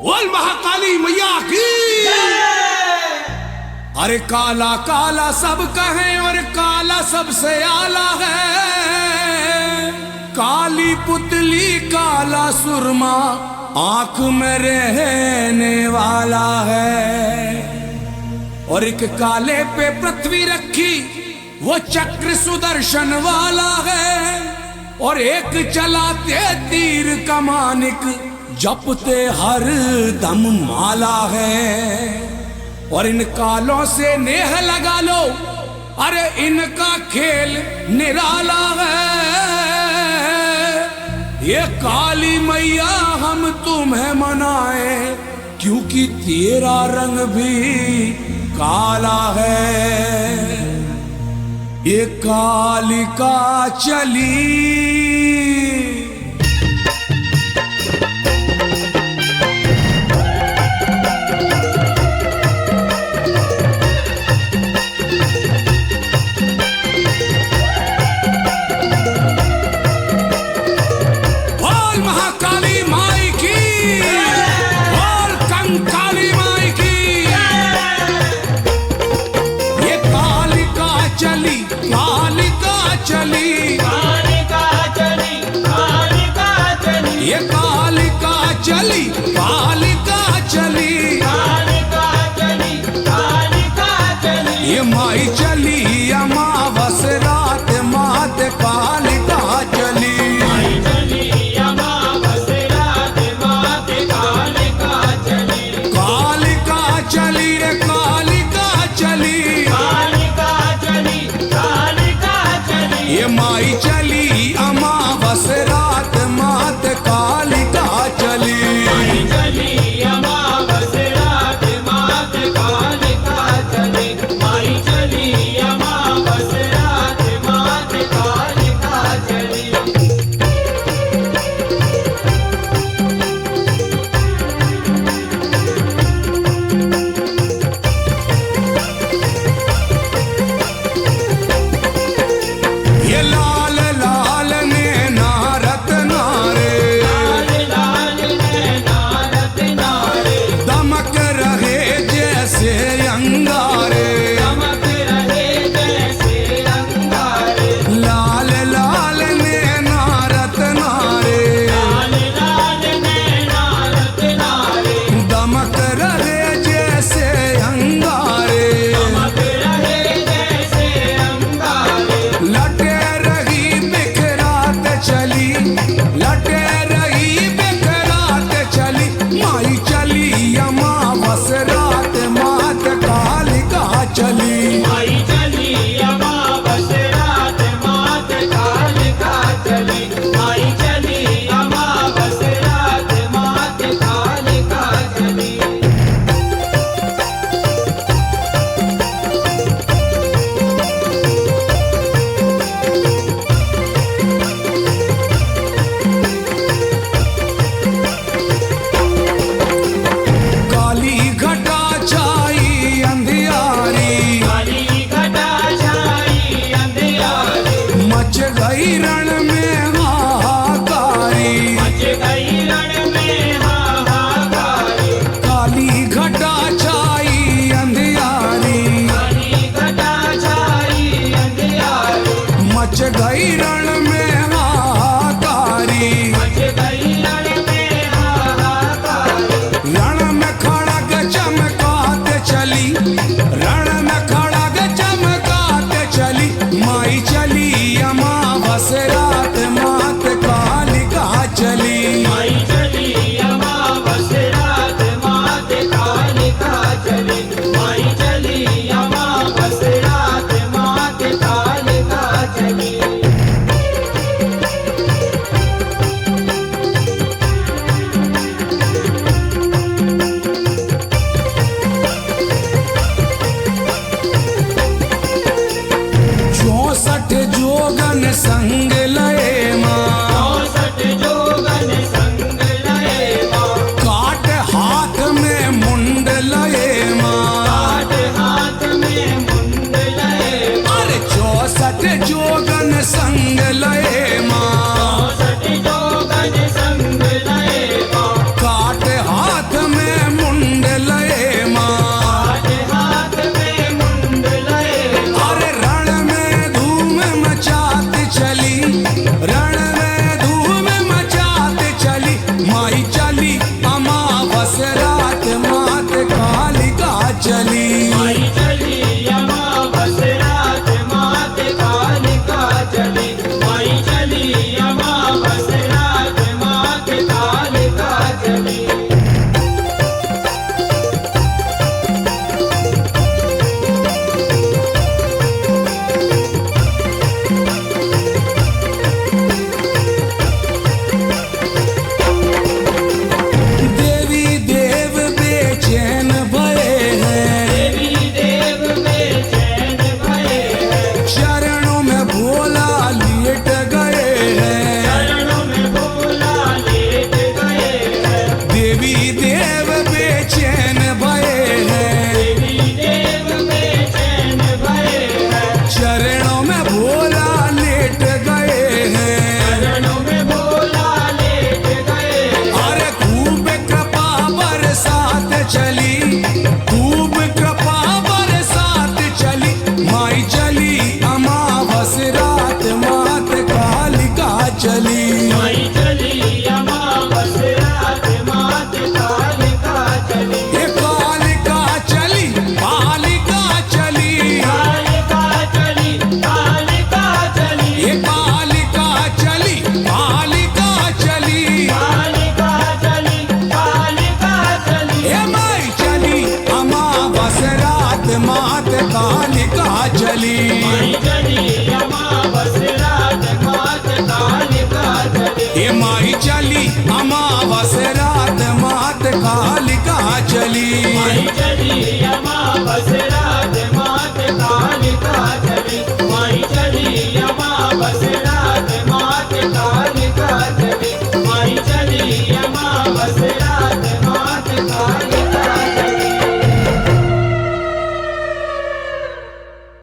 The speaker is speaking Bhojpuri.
बोल महाकाली मैया की। अरे काला काला सब कहें और काला सबसे आला है। काली पुतली काला सुरमा आंख में रहने वाला है। और एक काले पे पृथ्वी रखी वो चक्र सुदर्शन वाला है। और एक चलाते तीर कमानिक जपते हर दम माला है। और इन कालों से नेह लगा लो, अरे इनका खेल निराला है। ये काली मैया हम तुम्हें मनाए क्योंकि तेरा रंग भी काला है। ये कालिका चली चली, कालिका चली, कालिका चली, ये कालिका चली, कालिका चली, कालिका चली, कालिका चली, ये माई चली अमावस रात मात कालिका चली, माई चली अमावस रात मात कालिका चली, कालिका चली रे कालिका चली, कालिका चली, कालिका चली, ये माई चली अमावस रात मात कालिका चली, माई चली अमावस माई चली अमावस रात मात कालिका चली। माई चली